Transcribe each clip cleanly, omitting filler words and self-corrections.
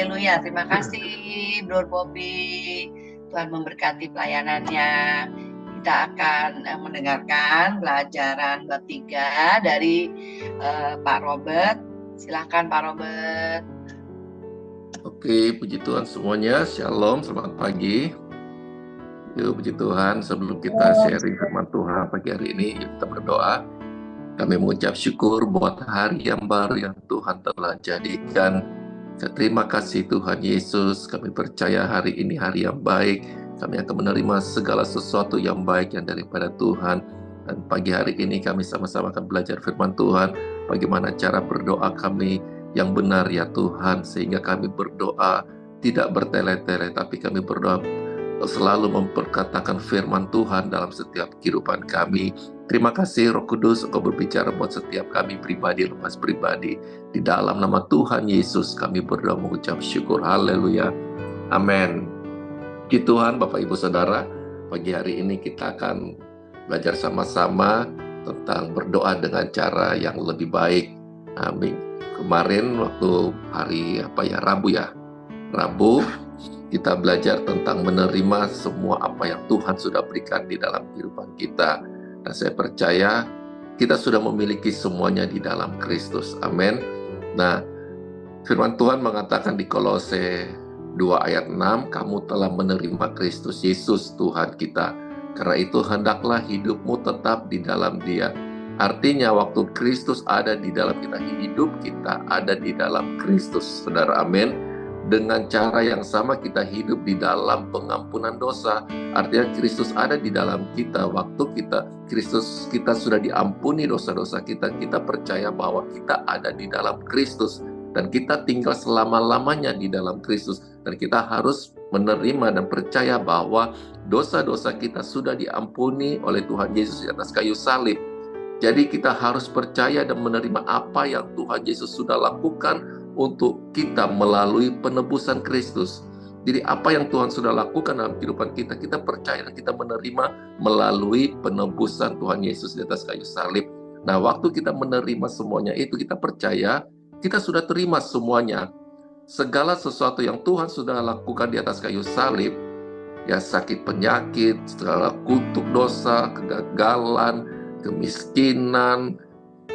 haleluya. Terima kasih Bro Bobby. Tuhan memberkati pelayanannya. Kita akan mendengarkan pelajaran bab 3 dari Pak Robert. Silakan Pak Robert. Oke, puji Tuhan semuanya. Shalom, selamat pagi. Yuk, puji Tuhan. Sebelum kita sharing firman Tuhan pagi hari ini, yuk kita berdoa. Kami mengucap syukur buat hari yang baru yang Tuhan telah jadikan. Terima kasih Tuhan Yesus. Kami percaya hari ini hari yang baik. Kami akan menerima segala sesuatu yang baik yang daripada Tuhan. Dan pagi hari ini kami sama-sama akan belajar firman Tuhan. Bagaimana cara berdoa kami yang benar ya Tuhan. Sehingga kami berdoa tidak bertele-tele, tapi kami berdoa selalu memperkatakan firman Tuhan dalam setiap kehidupan kami. Terima kasih Roh Kudus, Engkau berbicara buat setiap kami pribadi lepas pribadi. Di dalam nama Tuhan Yesus kami berdoa mengucap syukur. Haleluya. Amin. Puji Tuhan Bapak Ibu Saudara, pagi hari ini kita akan belajar sama-sama tentang berdoa dengan cara yang lebih baik. Amin. Kemarin waktu hari Rabu kita belajar tentang menerima semua apa yang Tuhan sudah berikan di dalam kehidupan kita. Dan saya percaya kita sudah memiliki semuanya di dalam Kristus. Amin. Nah, firman Tuhan mengatakan di Kolose 2 ayat 6, kamu telah menerima Kristus Yesus Tuhan kita. Karena itu hendaklah hidupmu tetap di dalam Dia. Artinya waktu Kristus ada di dalam kita, hidup kita ada di dalam Kristus. Saudara, amin. Dengan cara yang sama kita hidup di dalam pengampunan dosa. Artinya Kristus ada di dalam kita. Waktu kita sudah diampuni dosa-dosa kita, kita percaya bahwa kita ada di dalam Kristus. Dan kita tinggal selama-lamanya di dalam Kristus. Dan kita harus menerima dan percaya bahwa dosa-dosa kita sudah diampuni oleh Tuhan Yesus di atas kayu salib. Jadi kita harus percaya dan menerima apa yang Tuhan Yesus sudah lakukan untuk kita melalui penebusan Kristus. Jadi apa yang Tuhan sudah lakukan dalam kehidupan kita, kita percaya dan kita menerima melalui penebusan Tuhan Yesus di atas kayu salib. Nah, waktu kita menerima semuanya itu, kita percaya kita sudah terima semuanya. Segala sesuatu yang Tuhan sudah lakukan di atas kayu salib, ya sakit penyakit, segala kutuk dosa, kegagalan, kemiskinan,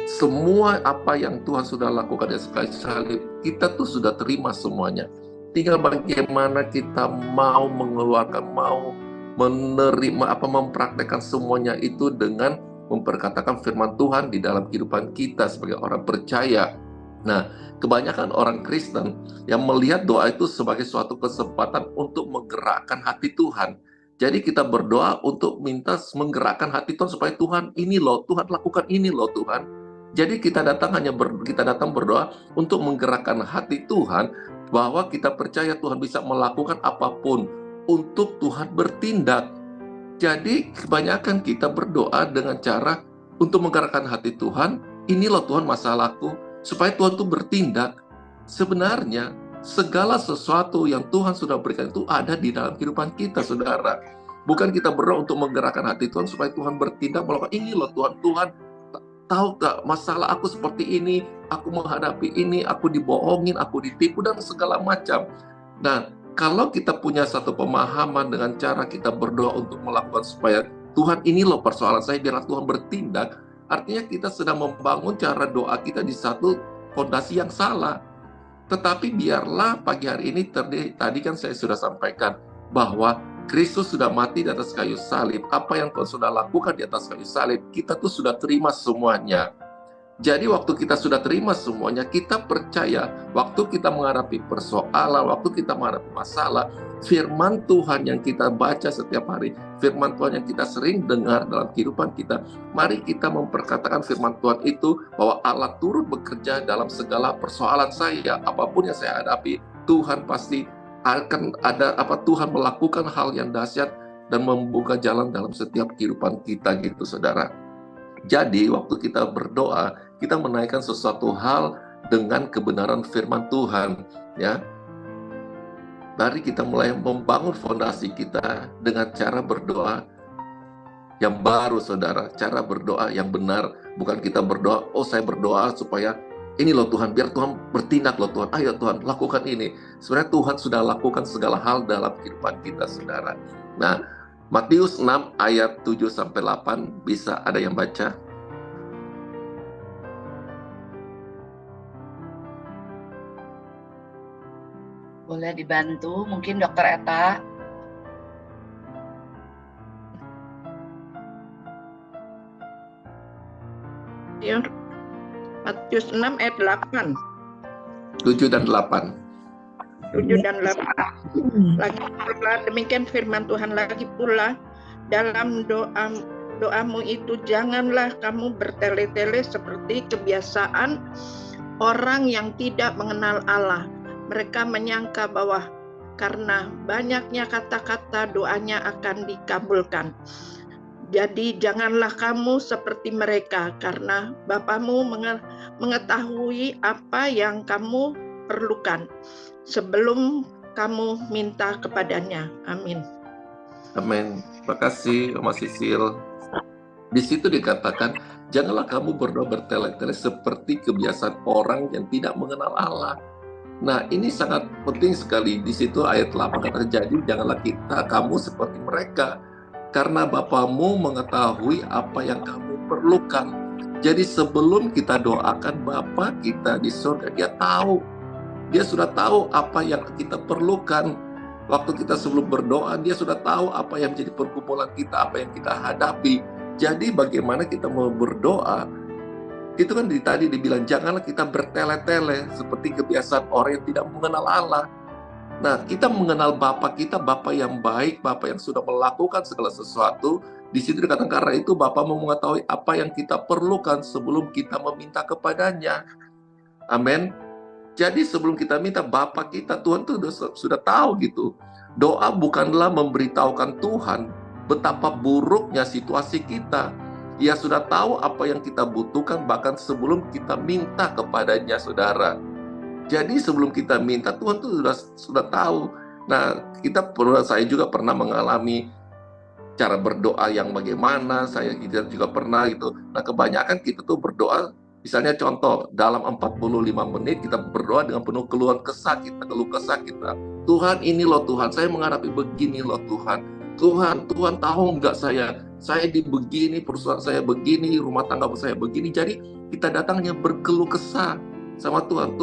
semua apa yang Tuhan sudah lakukan di atas kayu salib, kita tuh sudah terima semuanya. Tinggal bagaimana kita mau mengeluarkan, mau menerima, mempraktekkan semuanya itu dengan memperkatakan firman Tuhan di dalam kehidupan kita sebagai orang percaya. Nah, kebanyakan orang Kristen yang melihat doa itu sebagai suatu kesempatan untuk menggerakkan hati Tuhan. Jadi kita berdoa untuk minta menggerakkan hati Tuhan supaya Tuhan ini loh, Tuhan lakukan ini loh Tuhan. Jadi kita datang berdoa untuk menggerakkan hati Tuhan, bahwa kita percaya Tuhan bisa melakukan apapun untuk Tuhan bertindak. Jadi kebanyakan kita berdoa dengan cara untuk menggerakkan hati Tuhan, ini loh Tuhan masalahku, supaya Tuhan tuh bertindak. Sebenarnya segala sesuatu yang Tuhan sudah berikan itu ada di dalam kehidupan kita, saudara. Bukan kita berdoa untuk menggerakkan hati Tuhan supaya Tuhan bertindak melakukan ini loh Tuhan tahu gak masalah aku seperti ini, aku menghadapi ini, aku dibohongin, aku ditipu dan segala macam. Nah, kalau kita punya satu pemahaman dengan cara kita berdoa untuk melakukan supaya Tuhan ini loh persoalan saya, biarlah Tuhan bertindak, artinya kita sedang membangun cara doa kita di satu fondasi yang salah. Tetapi biarlah pagi hari ini, tadi kan saya sudah sampaikan bahwa Kristus sudah mati di atas kayu salib. Apa yang Tuhan sudah lakukan di atas kayu salib, kita tuh sudah terima semuanya. Jadi waktu kita sudah terima semuanya, kita percaya waktu kita menghadapi persoalan, waktu kita menghadapi masalah, firman Tuhan yang kita baca setiap hari, firman Tuhan yang kita sering dengar dalam kehidupan kita, mari kita memperkatakan firman Tuhan itu bahwa Allah turut bekerja dalam segala persoalan saya, apapun yang saya hadapi, Tuhan pasti akan ada Tuhan melakukan hal yang dahsyat dan membuka jalan dalam setiap kehidupan kita gitu, saudara. Jadi waktu kita berdoa, kita menaikkan sesuatu hal dengan kebenaran firman Tuhan, ya. Mari kita mulai membangun fondasi kita dengan cara berdoa yang baru, saudara. Cara berdoa yang benar, bukan kita berdoa, saya berdoa supaya Ini loh Tuhan, biar Tuhan bertindak loh Tuhan. Ayo Tuhan, lakukan ini. Sebenarnya Tuhan sudah lakukan segala hal dalam kehidupan kita, saudara. Nah, Matius 6 ayat 7-8, bisa ada yang baca? Boleh dibantu, mungkin Dokter Eta. Matius 6 ayat 8. 7 dan 8. 7 dan 8. Lagi pula demikian firman Tuhan lagi pula, dalam doamu itu janganlah kamu bertele-tele seperti kebiasaan orang yang tidak mengenal Allah. Mereka menyangka bahwa karena banyaknya kata-kata doanya akan dikabulkan. Jadi janganlah kamu seperti mereka, karena Bapamu mengetahui apa yang kamu perlukan sebelum kamu minta kepadanya. Amin. Amin. Terima kasih, Oma Sisil. Di situ dikatakan, janganlah kamu berdoa bertele-tele seperti kebiasaan orang yang tidak mengenal Allah. Nah, ini sangat penting sekali. Di situ ayat 8 kata, jadi janganlah kamu seperti mereka, karena Bapamu mengetahui apa yang kamu perlukan. Jadi sebelum kita doakan Bapa kita di surga, Dia tahu. Dia sudah tahu apa yang kita perlukan. Waktu kita sebelum berdoa, Dia sudah tahu apa yang menjadi pergumulan kita, apa yang kita hadapi. Jadi bagaimana kita mau berdoa? Itu kan tadi dibilang, janganlah kita bertele-tele seperti kebiasaan orang yang tidak mengenal Allah. Nah, kita mengenal Bapa kita, Bapa yang baik, Bapa yang sudah melakukan segala sesuatu. Di situ dikatakan, karena itu Bapa mau mengetahui apa yang kita perlukan sebelum kita meminta kepadanya. Amin. Jadi sebelum kita minta, Bapa kita, Tuhan itu sudah tahu gitu. Doa bukanlah memberitahukan Tuhan betapa buruknya situasi kita. Ia sudah tahu apa yang kita butuhkan bahkan sebelum kita minta kepadanya, saudara. Jadi sebelum kita minta, Tuhan tuh sudah tahu. Nah, saya juga pernah mengalami cara berdoa yang bagaimana, kita juga pernah gitu. Nah, kebanyakan kita tuh berdoa, misalnya contoh, dalam 45 menit kita berdoa dengan penuh keluh kesah kita. Tuhan, ini loh Tuhan, saya menghadapi begini loh Tuhan. Tuhan tahu nggak saya begini, perusahaan saya begini, rumah tangga saya begini. Jadi kita datangnya berkeluh kesah sama Tuhan.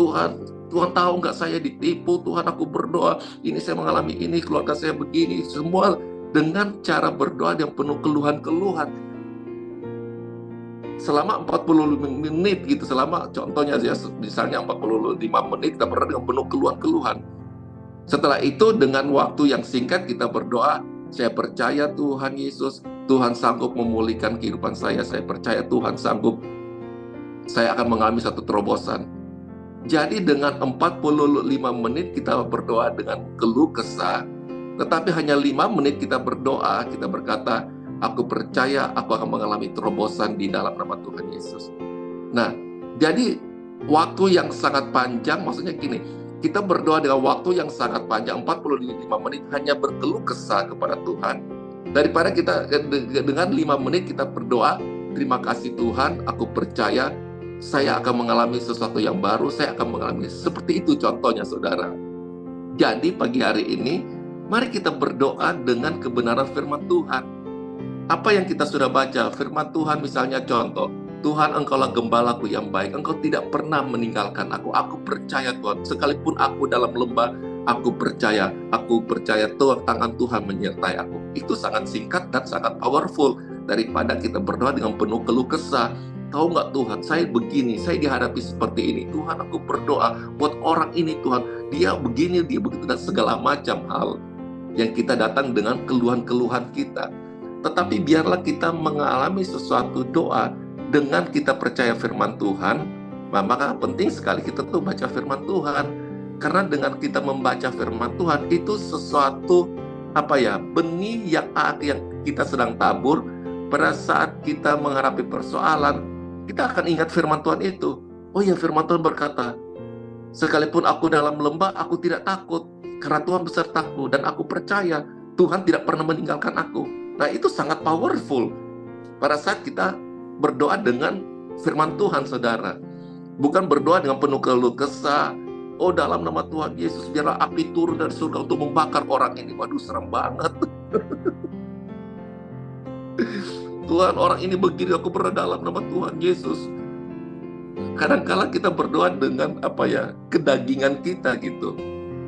Tuhan tahu nggak saya ditipu, Tuhan aku berdoa, ini saya mengalami ini, keluarga saya begini, semua dengan cara berdoa yang penuh keluhan-keluhan. Selama 40 menit gitu, contohnya misalnya 45 menit kita berdoa dengan penuh keluhan-keluhan. Setelah itu dengan waktu yang singkat kita berdoa, saya percaya Tuhan Yesus, Tuhan sanggup memulihkan kehidupan saya percaya Tuhan sanggup, saya akan mengalami satu terobosan. Jadi dengan 45 menit kita berdoa dengan keluh kesah, tetapi hanya 5 menit kita berdoa, kita berkata, aku percaya aku akan mengalami terobosan di dalam nama Tuhan Yesus. Nah, jadi waktu yang sangat panjang, maksudnya gini, kita berdoa dengan waktu yang sangat panjang, 45 menit hanya berkeluh kesah kepada Tuhan, daripada kita dengan 5 menit kita berdoa, terima kasih Tuhan, aku percaya saya akan mengalami sesuatu yang baru, saya akan mengalami seperti itu contohnya saudara. Jadi pagi hari ini, mari kita berdoa dengan kebenaran firman Tuhan. Apa yang kita sudah baca, firman Tuhan misalnya contoh, Tuhan engkaulah gembalaku yang baik, engkau tidak pernah meninggalkan aku percaya Tuhan, sekalipun aku dalam lembah, aku percaya Tuhan, tangan Tuhan menyertai aku. Itu sangat singkat dan sangat powerful, daripada kita berdoa dengan penuh keluh kesah. Tahu nggak Tuhan, saya begini, saya dihadapi seperti ini. Tuhan, aku berdoa buat orang ini Tuhan, dia begini, dia begitu, dan segala macam hal yang kita datang dengan keluhan-keluhan kita. Tetapi biarlah kita mengalami sesuatu doa dengan kita percaya firman Tuhan. Maka penting sekali kita tuh baca firman Tuhan. Karena dengan kita membaca firman Tuhan, itu sesuatu benih yang kita sedang tabur. Pada saat kita menghadapi persoalan, kita akan ingat firman Tuhan itu. Oh ya, firman Tuhan berkata, sekalipun aku dalam lembah, aku tidak takut, karena Tuhan besertaku, dan aku percaya Tuhan tidak pernah meninggalkan aku. Nah, itu sangat powerful pada saat kita berdoa dengan firman Tuhan, saudara. Bukan berdoa dengan penuh keluh kesah. Oh, dalam nama Tuhan Yesus, biarlah api turun dari surga untuk membakar orang ini. Waduh, serem banget. Tuhan, orang ini begini, aku berdoa dalam nama Tuhan Yesus. Kadang-kala kita berdoa dengan kedagingan kita gitu.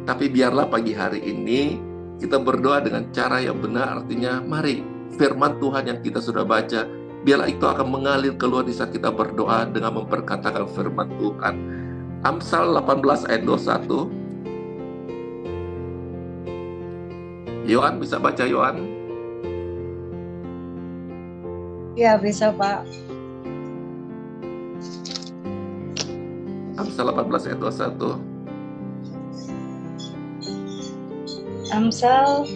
Tapi biarlah pagi hari ini kita berdoa dengan cara yang benar. Artinya, mari firman Tuhan yang kita sudah baca, biarlah itu akan mengalir keluar di saat kita berdoa dengan memperkatakan firman Tuhan. Amsal 18 ayat 21. Yohan, bisa baca Yohan? Ya, bisa Pak. Amsal 18 ayat 21. Amsal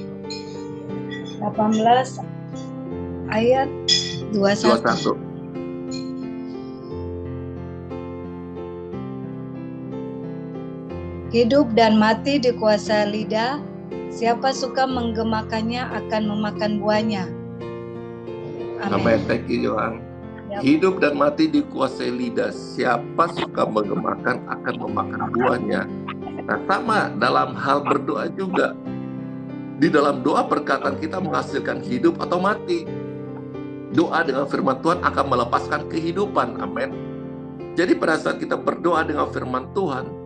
18 ayat 21. Hidup dan mati dikuasai lidah, siapa suka menggemakannya akan memakan buahnya. Amin. Thank you, Yohan. Hidup dan mati dikuasai lidah, siapa suka menggemakan akan memakan buahnya. Nah, sama dalam hal berdoa juga. Di dalam doa perkataan kita menghasilkan hidup atau mati. Doa dengan firman Tuhan akan melepaskan kehidupan. Amin. Jadi pada saat kita berdoa dengan firman Tuhan,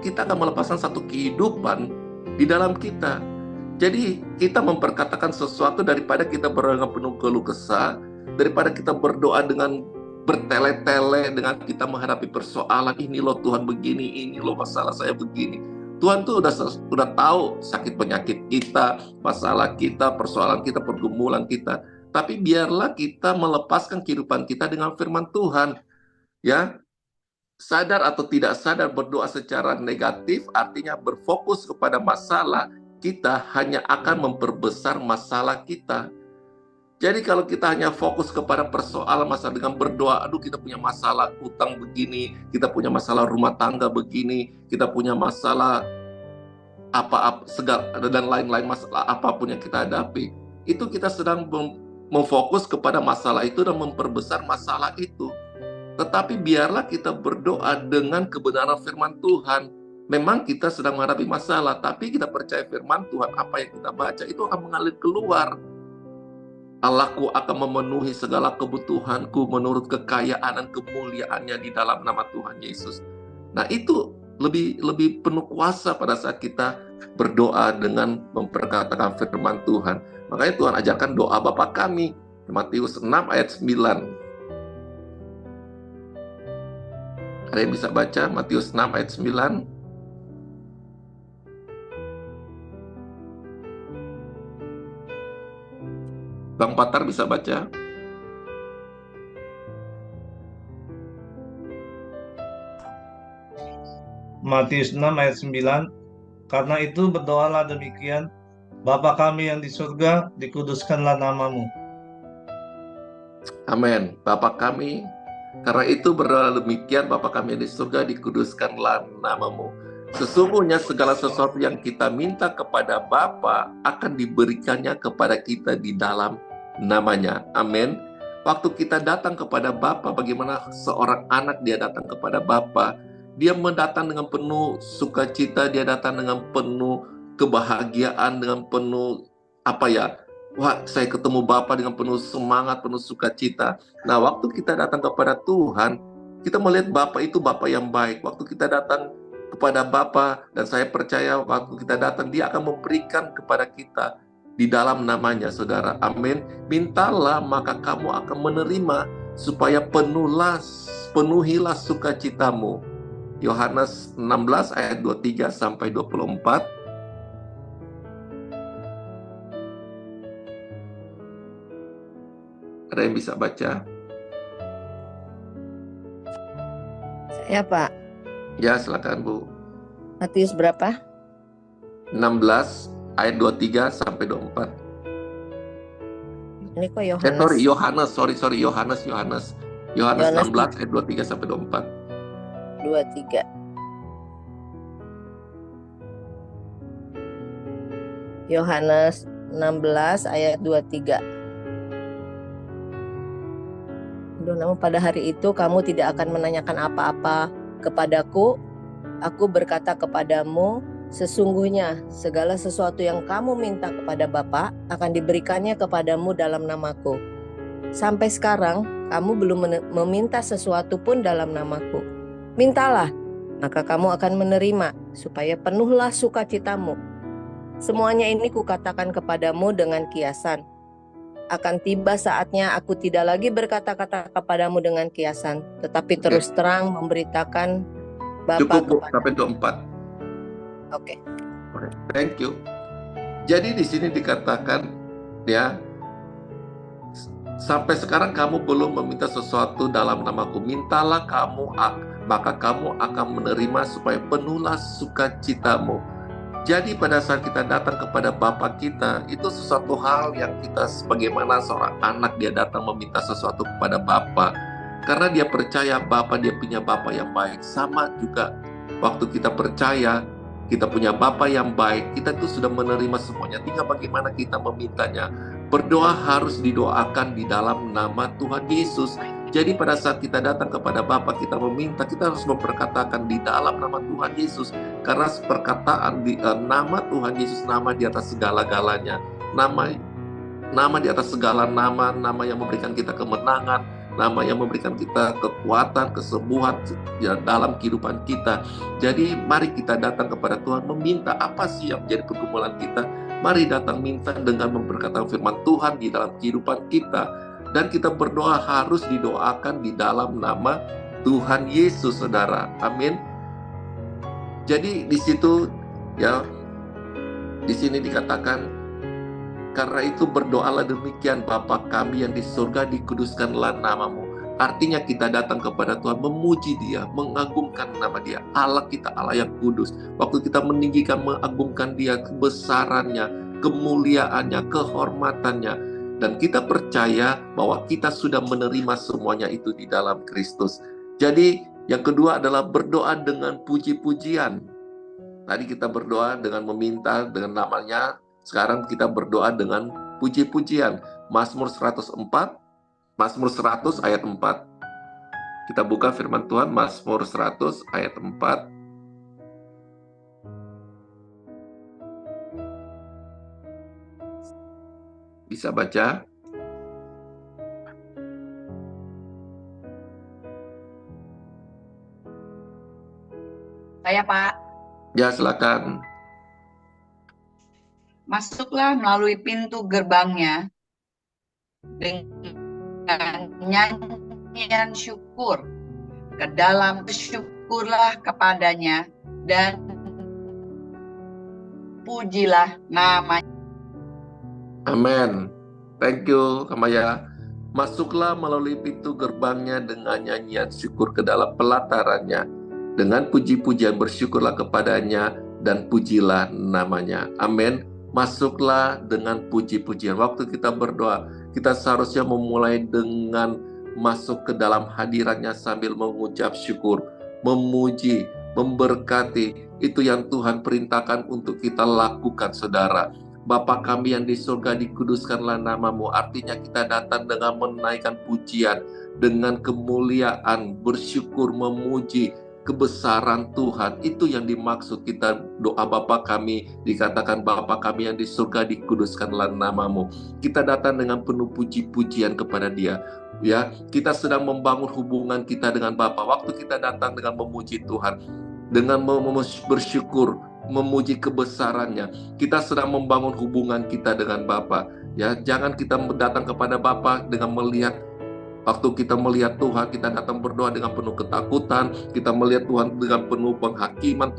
kita akan melepaskan satu kehidupan di dalam kita. Jadi kita memperkatakan sesuatu daripada kita berdoa dengan penuh keluh kesah, daripada kita berdoa dengan bertele-tele, dengan kita menghadapi persoalan, ini loh Tuhan begini, ini loh masalah saya begini. Tuhan tuh udah tahu sakit penyakit kita, masalah kita, persoalan kita, pergumulan kita. Tapi biarlah kita melepaskan kehidupan kita dengan firman Tuhan. Ya, sadar atau tidak sadar berdoa secara negatif artinya berfokus kepada masalah, kita hanya akan memperbesar masalah kita. Jadi kalau kita hanya fokus kepada persoalan masalah dengan berdoa, aduh kita punya masalah utang begini, kita punya masalah rumah tangga begini, kita punya masalah apa segala dan lain-lain masalah apapun yang kita hadapi, itu kita sedang memfokus kepada masalah itu dan memperbesar masalah itu. Tetapi biarlah kita berdoa dengan kebenaran firman Tuhan. Memang kita sedang menghadapi masalah, tapi kita percaya firman Tuhan, apa yang kita baca itu akan mengalir keluar. Allahku akan memenuhi segala kebutuhanku menurut kekayaan dan kemuliaannya di dalam nama Tuhan Yesus. Nah, itu lebih penuh kuasa pada saat kita berdoa dengan memperkatakan firman Tuhan. Makanya Tuhan ajarkan doa Bapa kami, Matius 6 ayat 9. Ada yang bisa baca Matius 6 ayat 9? Bang Patar bisa baca? Matius 6 ayat 9. Karena itu berdoalah demikian, Bapa kami yang di surga, dikuduskanlah namamu. Amin. Bapa kami, karena itu berdoa demikian, Bapa kami yang di surga, dikuduskanlah namamu. Sesungguhnya segala sesuatu yang kita minta kepada Bapa akan diberikannya kepada kita di dalam namanya. Amin. Waktu kita datang kepada Bapa, bagaimana seorang anak dia datang kepada Bapa, dia mendatang dengan penuh sukacita, dia datang dengan penuh kebahagiaan, dengan penuh wah, saya ketemu Bapa dengan penuh semangat, penuh sukacita. Nah, waktu kita datang kepada Tuhan, kita melihat Bapa itu Bapa yang baik. Waktu kita datang kepada Bapa, dan saya percaya waktu kita datang, Dia akan memberikan kepada kita di dalam namanya, saudara. Amin. Mintalah, maka kamu akan menerima, supaya penuhilah sukacitamu. Yohanes 16 ayat 23 sampai 24. Ada yang bisa baca? Saya Pak. Ya, silakan Bu. Matius berapa? 16 ayat 23 sampai 24. Ini kok Yohanes? Yohanes, sorry, Yohanes 16 ayat 23 sampai 24. 23. Yohanes 16 ayat 23. Aduh, namun pada hari itu kamu tidak akan menanyakan apa-apa kepadaku, aku berkata kepadamu, sesungguhnya segala sesuatu yang kamu minta kepada Bapa akan diberikannya kepadamu dalam namaku. Sampai sekarang kamu belum meminta sesuatu pun dalam namaku. Mintalah, maka kamu akan menerima, supaya penuhlah sukacitamu. Semuanya ini kukatakan kepadamu dengan kiasan. Akan tiba saatnya aku tidak lagi berkata-kata kepadamu dengan kiasan, tetapi terus terang memberitakan Bapa Cukup Bu, kepada. sampai 24. Oke. Thank you. Jadi di sini dikatakan ya, sampai sekarang kamu belum meminta sesuatu dalam namaku. Mintalah kamu, maka kamu akan menerima supaya penuhlah sukacitamu. Jadi pada saat kita datang kepada Bapa kita, itu sesuatu hal yang kita sebagaimana seorang anak, dia datang meminta sesuatu kepada Bapa. Karena dia percaya Bapa, dia punya Bapa yang baik. Sama juga waktu kita percaya kita punya Bapa yang baik, kita tuh sudah menerima semuanya. Tinggal bagaimana kita memintanya. Berdoa harus didoakan di dalam nama Tuhan Yesus. Jadi pada saat kita datang kepada Bapa, kita meminta, kita harus memperkatakan di dalam nama Tuhan Yesus. Karena perkataan di nama Tuhan Yesus, nama di atas segala-galanya. Nama di atas segala nama, nama yang memberikan kita kemenangan, nama yang memberikan kita kekuatan, kesembuhan ya, dalam kehidupan kita. Jadi mari kita datang kepada Tuhan meminta apa sih yang menjadi pergumulan kita. Mari datang minta dengan memberkatakan firman Tuhan di dalam kehidupan kita. Dan kita berdoa harus didoakan di dalam nama Tuhan Yesus, saudara. Amin. Jadi di situ ya, di sini dikatakan, karena itu berdoalah demikian, Bapa kami yang di surga, dikuduskanlah namamu. Artinya kita datang kepada Tuhan, memuji Dia, mengagungkan nama Dia. Allah kita Allah yang kudus. Waktu kita meninggikan, mengagungkan Dia, kebesarannya, kemuliaannya, kehormatannya. Dan kita percaya bahwa kita sudah menerima semuanya itu di dalam Kristus. Jadi yang kedua adalah berdoa dengan puji-pujian. Tadi kita berdoa dengan meminta dengan namanya. Sekarang kita berdoa dengan puji-pujian. Mazmur 104, Mazmur 100 ayat 4. Kita buka firman Tuhan, Mazmur 100 ayat 4. Bisa baca? Saya Pak, Ya, silakan. masuklah melalui pintu gerbangnya dengan nyanyian syukur. Ke dalam bersyukurlah kepadanya dan pujilah namanya. Amin. Thank you, Kamaya. Masuklah melalui pintu gerbangnya dengan nyanyian syukur ke dalam pelatarannya. Dengan puji-pujian bersyukurlah kepadanya dan pujilah namanya. Amin. Masuklah dengan puji-pujian. Waktu kita berdoa, kita seharusnya memulai dengan masuk ke dalam hadiratnya sambil mengucap syukur, memuji, memberkati. Itu yang Tuhan perintahkan untuk kita lakukan, saudara. Bapa kami yang di surga, dikuduskanlah namamu. Artinya kita datang dengan menaikkan pujian, dengan kemuliaan, bersyukur, memuji kebesaran Tuhan. Itu yang dimaksud kita doa Bapa kami, dikatakan Bapa kami yang di surga, dikuduskanlah namamu. Kita datang dengan penuh puji-pujian kepada Dia. Ya, kita sedang membangun hubungan kita dengan Bapa. Waktu kita datang dengan memuji Tuhan, dengan bersyukur, memuji kebesarannya, kita sedang membangun hubungan kita dengan Bapa. Ya, jangan kita datang kepada Bapa dengan melihat, waktu kita melihat Tuhan, kita datang berdoa dengan penuh ketakutan, kita melihat Tuhan dengan penuh penghakiman,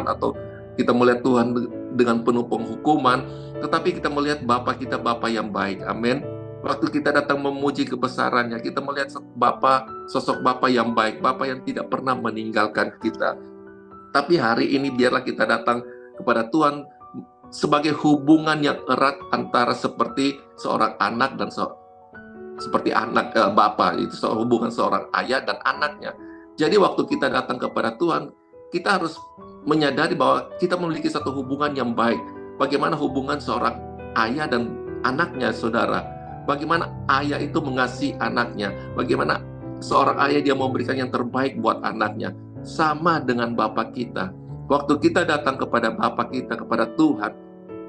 atau kita melihat Tuhan dengan penuh penghukuman, tetapi kita melihat Bapa kita, Bapa yang baik. Amin. Waktu kita datang memuji kebesarannya, kita melihat Bapa, sosok Bapa yang baik, Bapa yang tidak pernah meninggalkan kita. Tapi hari ini biarlah kita datang kepada Tuhan sebagai hubungan yang erat antara seperti seorang anak dan seperti anak Bapa, itu hubungan seorang ayah dan anaknya. Jadi waktu kita datang kepada Tuhan, kita harus menyadari bahwa kita memiliki satu hubungan yang baik. Bagaimana hubungan seorang ayah dan anaknya, saudara? Bagaimana ayah itu mengasihi anaknya? Bagaimana seorang ayah dia memberikan yang terbaik buat anaknya. Sama dengan Bapa kita. Waktu kita datang kepada Bapa kita, kepada Tuhan,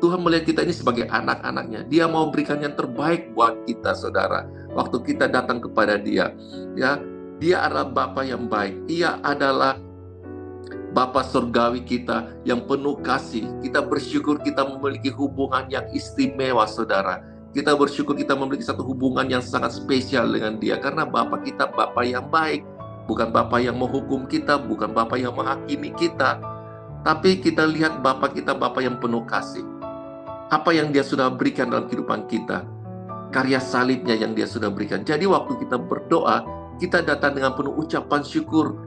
Tuhan melihat kita ini sebagai anak-anaknya. Dia mau berikan yang terbaik buat kita, saudara. Waktu kita datang kepada Dia, ya, Dia adalah Bapa yang baik. Ia adalah Bapa surgawi kita yang penuh kasih. Kita bersyukur kita memiliki hubungan yang istimewa, saudara. Kita bersyukur kita memiliki satu hubungan yang sangat spesial dengan Dia. Karena Bapa kita Bapa yang baik. Bukan Bapa yang menghukum kita, bukan Bapa yang menghakimi kita. Tapi kita lihat Bapa kita Bapa yang penuh kasih. Apa yang Dia sudah berikan dalam kehidupan kita. Karya salibnya yang Dia sudah berikan. Jadi waktu kita berdoa, kita datang dengan penuh ucapan syukur.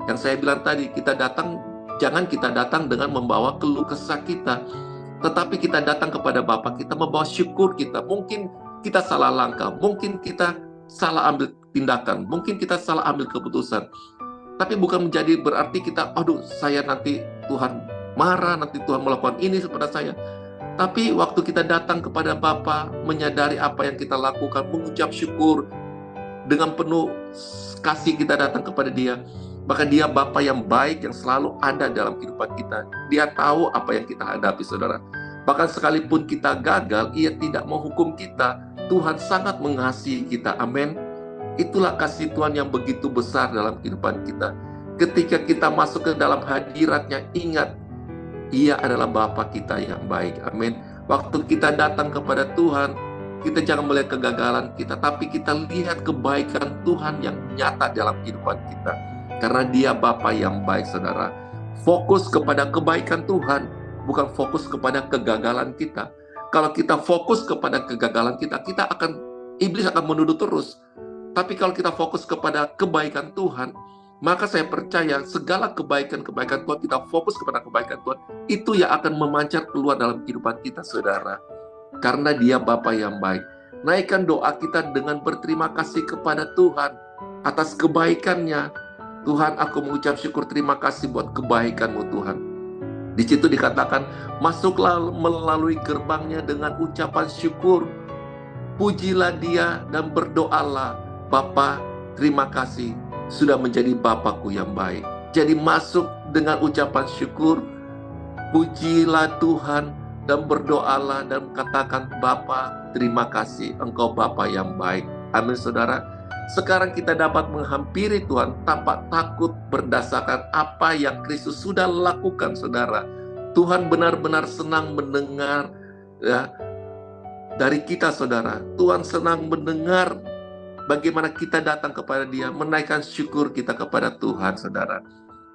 Yang saya bilang tadi, jangan kita datang dengan membawa keluh kesah kita. Tetapi kita datang kepada Bapa kita membawa syukur kita. Mungkin kita salah langkah, mungkin kita salah ambil tindakan, mungkin kita salah ambil keputusan. Tapi bukan menjadi berarti kita, aduh saya nanti Tuhan marah, nanti Tuhan melakukan ini kepada saya. Tapi waktu kita datang kepada Bapa, menyadari apa yang kita lakukan, mengucap syukur, dengan penuh kasih kita datang kepada Dia, maka Dia Bapa yang baik yang selalu ada dalam kehidupan kita. Dia tahu apa yang kita hadapi, saudara. Bahkan sekalipun kita gagal, Ia tidak menghukum kita. Tuhan sangat mengasihi kita, amin. Itulah kasih Tuhan yang begitu besar dalam kehidupan kita. Ketika kita masuk ke dalam hadirat-Nya, ingat, Ia adalah Bapa kita yang baik, amin. Waktu kita datang kepada Tuhan, kita jangan melihat kegagalan kita, tapi kita lihat kebaikan Tuhan yang nyata dalam kehidupan kita. Karena Dia Bapa yang baik, saudara. Fokus kepada kebaikan Tuhan, bukan fokus kepada kegagalan kita. Kalau kita fokus kepada kegagalan kita, iblis akan menuduh terus. Tapi kalau kita fokus kepada kebaikan Tuhan, maka saya percaya segala kebaikan-kebaikan Tuhan, kita fokus kepada kebaikan Tuhan, itu yang akan memancar keluar dalam kehidupan kita, saudara. Karena Dia Bapa yang baik. Naikkan doa kita dengan berterima kasih kepada Tuhan atas kebaikan-Nya. Tuhan, aku mengucap syukur, terima kasih buat kebaikan-Mu, Tuhan. Di situ dikatakan, masuklah melalui gerbang-Nya dengan ucapan syukur. Pujilah Dia dan berdoalah, Bapa, terima kasih sudah menjadi Bapakku yang baik. Jadi masuk dengan ucapan syukur, pujilah Tuhan dan berdoalah dan katakan, Bapa, terima kasih, Engkau Bapa yang baik. Amin, saudara. Sekarang kita dapat menghampiri Tuhan tanpa takut berdasarkan apa yang Kristus sudah lakukan, saudara. Tuhan benar-benar senang mendengar ya, dari kita, saudara. Tuhan senang mendengar bagaimana kita datang kepada Dia, menaikkan syukur kita kepada Tuhan, saudara.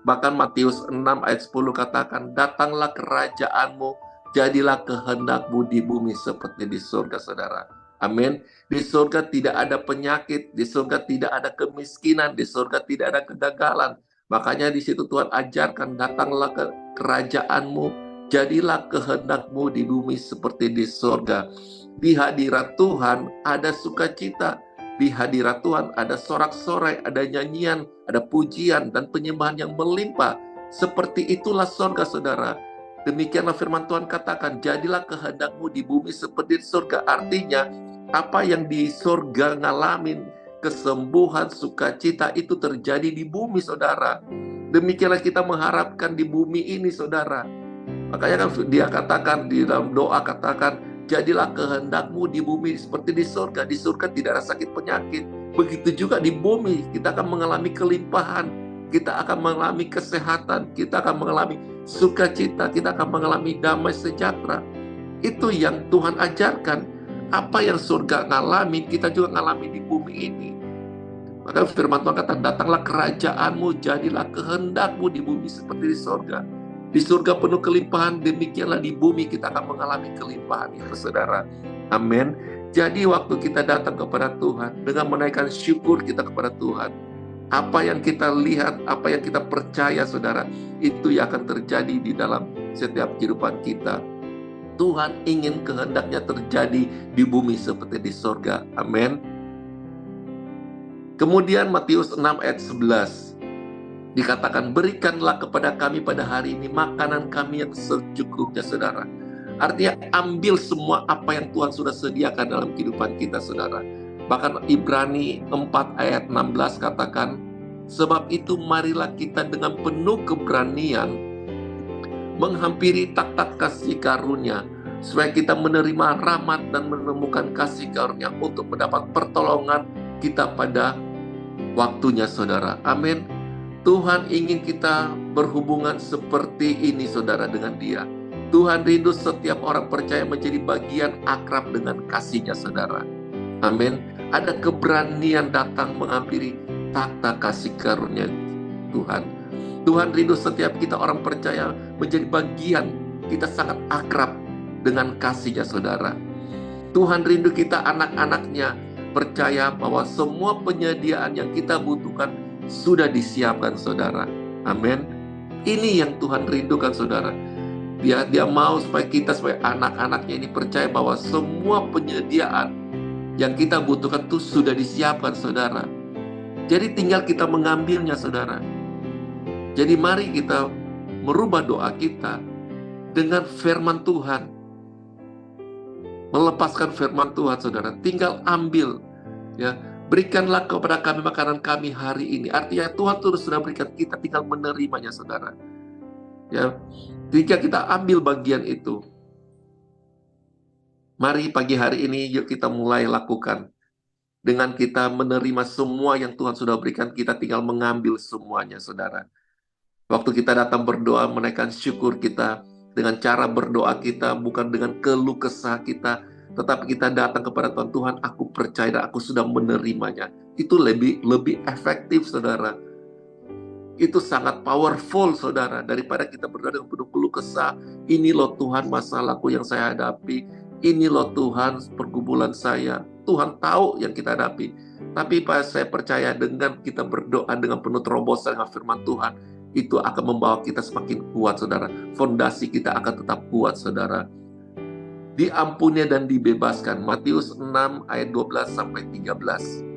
Bahkan Matius 6 ayat 10 katakan, datanglah kerajaan-Mu, jadilah kehendak-Mu di bumi seperti di surga, saudara. Amin. Di surga tidak ada penyakit, di surga tidak ada kemiskinan, di surga tidak ada kegagalan. Makanya di situ Tuhan ajarkan, datanglah ke kerajaan-Mu, jadilah kehendak-Mu di bumi seperti di surga. Di hadirat Tuhan ada sukacita. Di hadirat Tuhan ada sorak-sorai, ada nyanyian, ada pujian dan penyembahan yang melimpah. Seperti itulah surga, saudara. Demikianlah firman Tuhan katakan, jadilah kehendak-Mu di bumi seperti di surga. Artinya, apa yang di surga ngalamin, kesembuhan, sukacita itu terjadi di bumi, saudara. Demikianlah kita mengharapkan di bumi ini, saudara. Makanya kan Dia katakan di dalam doa, katakan, jadilah kehendak-Mu di bumi seperti di surga. Di surga tidak ada sakit penyakit. Begitu juga di bumi, kita akan mengalami kelimpahan. Kita akan mengalami kesehatan. Kita akan mengalami sukacita. Kita akan mengalami damai sejahtera. Itu yang Tuhan ajarkan. Apa yang surga ngalami, kita juga ngalami di bumi ini. Maka firman Tuhan kata, datanglah kerajaan-Mu, jadilah kehendak-Mu di bumi seperti di surga. Di surga penuh kelimpahan, demikianlah di bumi kita akan mengalami kelimpahan itu, saudara. Amin. Jadi waktu kita datang kepada Tuhan dengan menaikkan syukur kita kepada Tuhan, apa yang kita lihat, apa yang kita percaya, saudara, itu yang akan terjadi di dalam setiap kehidupan kita. Tuhan ingin kehendak-Nya terjadi di bumi seperti di surga. Amin. Kemudian Matius 6 ayat 11 dikatakan, berikanlah kepada kami pada hari ini makanan kami yang secukupnya, saudara. Artinya ambil semua apa yang Tuhan sudah sediakan dalam kehidupan kita, saudara. Bahkan Ibrani 4 ayat 16 katakan, sebab itu marilah kita dengan penuh keberanian menghampiri takhta kasih karunia, supaya kita menerima rahmat dan menemukan kasih karunia untuk mendapat pertolongan kita pada waktunya, saudara. Amin. Tuhan ingin kita berhubungan seperti ini, saudara, dengan Dia. Tuhan rindu setiap orang percaya menjadi bagian akrab dengan kasih-Nya, saudara. Amin. Ada keberanian datang menghampiri takhta kasih karunia Tuhan. Tuhan rindu setiap kita orang percaya menjadi bagian, kita sangat akrab dengan kasih-Nya, saudara. Tuhan rindu kita anak-anak-Nya percaya bahwa semua penyediaan yang kita butuhkan sudah disiapkan, saudara. Amin. Ini yang Tuhan rindukan, saudara. Dia mau supaya kita sebagai anak-anaknya ini percaya bahwa semua penyediaan yang kita butuhkan itu sudah disiapkan, saudara. Jadi tinggal kita mengambilnya, saudara. Jadi mari kita merubah doa kita dengan firman Tuhan. Melepaskan firman Tuhan, saudara. Tinggal ambil, ya. Berikanlah kepada kami makanan kami hari ini. Artinya Tuhan terus sudah berikan, kita tinggal menerimanya, saudara. Ya, jika kita ambil bagian itu, mari pagi hari ini yuk kita mulai lakukan. Dengan kita menerima semua yang Tuhan sudah berikan, kita tinggal mengambil semuanya, saudara. Waktu kita datang berdoa, menaikkan syukur kita dengan cara berdoa kita, bukan dengan keluh kesah kita, tetapi kita datang kepada Tuhan. Tuhan, aku percaya dan aku sudah menerimanya. Itu lebih efektif, saudara. Itu sangat powerful, saudara, daripada kita berdoa dengan penuh keluh kesah. Ini loh Tuhan masalahku yang saya hadapi. Ini loh Tuhan pergumulan saya. Tuhan tahu yang kita hadapi. Tapi saya percaya dengan kita berdoa dengan penuh terobosan dengan firman Tuhan, itu akan membawa kita semakin kuat, saudara. Fondasi kita akan tetap kuat, saudara. Diampuni dan dibebaskan. Matius 6 ayat 12 sampai 13.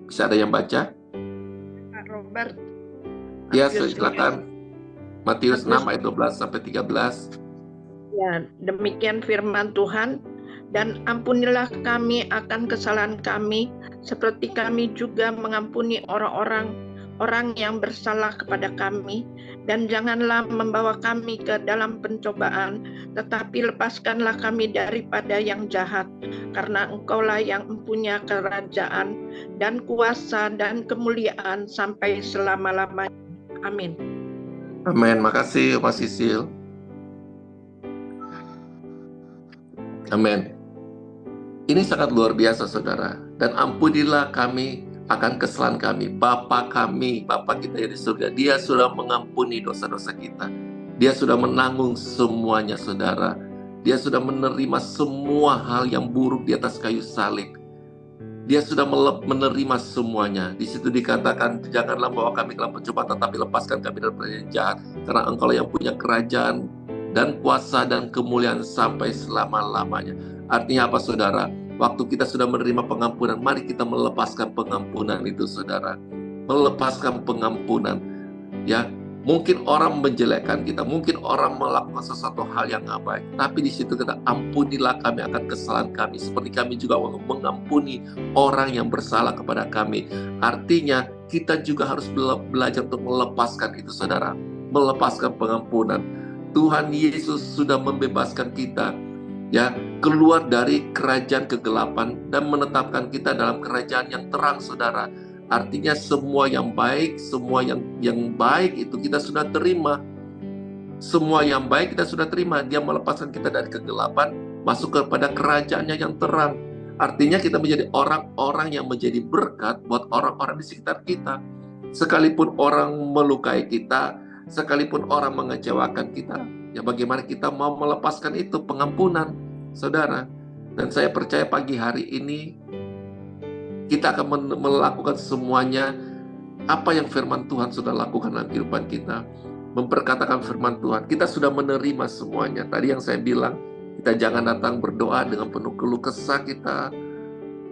Bisa ada yang baca? Pak Robert. Ya, silakan. Matius 6 ayat 12 sampai 13. Ya, demikian firman Tuhan. Dan ampunilah kami akan kesalahan kami, seperti kami juga mengampuni orang yang bersalah kepada kami. Dan janganlah membawa kami ke dalam pencobaan, tetapi lepaskanlah kami daripada yang jahat. Karena Engkaulah yang mempunyai kerajaan dan kuasa dan kemuliaan sampai selama-lamanya. Amin. Amin. Makasih, Mas Sisil. Amin. Ini sangat luar biasa, saudara. Dan ampunilah kami akan kesalahan kami. Bapa kami, Bapa kita yang di surga, Dia sudah mengampuni dosa-dosa kita. Dia sudah menanggung semuanya, saudara. Dia sudah menerima semua hal yang buruk di atas kayu salib. Dia sudah menerima semuanya. Di situ dikatakan, janganlah bawa kami ke dalam pencobaan, tetapi lepaskan kami dari yang jahat. Karena Engkau yang punya kerajaan dan kuasa dan kemuliaan sampai selama-lamanya. Artinya apa, saudara? Waktu kita sudah menerima pengampunan, mari kita melepaskan pengampunan itu, saudara. Melepaskan pengampunan. Ya, mungkin orang menjelekkan kita, mungkin orang melakukan sesuatu hal yang nggak baik, tapi di situ kita ampunilah kami akan kesalahan kami, seperti kami juga mengampuni orang yang bersalah kepada kami. Artinya kita juga harus belajar untuk melepaskan itu, saudara. Melepaskan pengampunan. Tuhan Yesus sudah membebaskan kita, ya, keluar dari kerajaan kegelapan dan menetapkan kita dalam kerajaan yang terang, saudara. Artinya semua yang baik, semua yang baik itu kita sudah terima. Semua yang baik kita sudah terima. Dia melepaskan kita dari kegelapan, masuk kepada kerajaannya yang terang. Artinya kita menjadi orang-orang yang menjadi berkat buat orang-orang di sekitar kita. Sekalipun orang melukai kita, sekalipun orang mengecewakan kita, ya bagaimana kita mau melepaskan itu, pengampunan, saudara. Dan saya percaya pagi hari ini kita akan melakukan semuanya apa yang firman Tuhan sudah lakukan dalam kehidupan kita. Memperkatakan firman Tuhan, kita sudah menerima semuanya. Tadi yang saya bilang, kita jangan datang berdoa dengan penuh keluh kesah kita.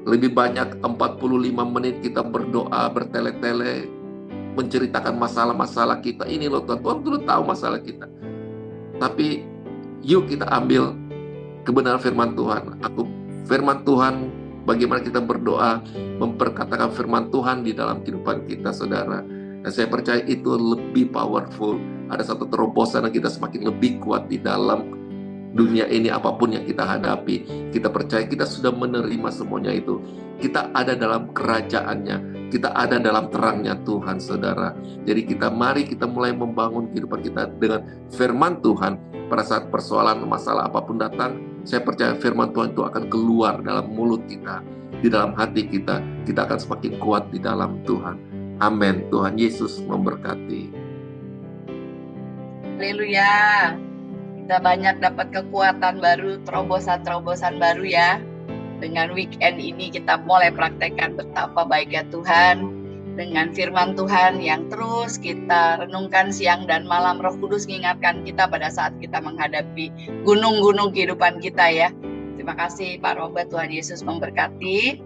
Lebih banyak 45 menit kita berdoa, bertele-tele, menceritakan masalah-masalah kita. Ini loh Tuhan, Tuhan sudah tahu masalah kita. Tapi yuk kita ambil kebenaran firman Tuhan. Firman Tuhan, bagaimana kita berdoa, memperkatakan firman Tuhan di dalam kehidupan kita, saudara. Dan saya percaya itu lebih powerful. Ada satu terobosan yang kita semakin lebih kuat di dalam dunia ini, apapun yang kita hadapi. Kita percaya kita sudah menerima semuanya itu. Kita ada dalam kerajaannya, kita ada dalam terangnya Tuhan, saudara. Jadi mari kita mulai membangun kehidupan kita dengan firman Tuhan. Pada saat persoalan, masalah apapun datang, saya percaya firman Tuhan itu akan keluar dalam mulut kita, di dalam hati kita. Kita akan semakin kuat di dalam Tuhan. Amin. Tuhan Yesus memberkati. Haleluya. Kita banyak dapat kekuatan baru, terobosan-terobosan baru ya. Dengan weekend ini kita mulai praktekkan betapa baiknya Tuhan. Dengan firman Tuhan yang terus kita renungkan siang dan malam. Roh Kudus mengingatkan kita pada saat kita menghadapi gunung-gunung kehidupan kita ya. Terima kasih Pak Robert, Tuhan Yesus memberkati.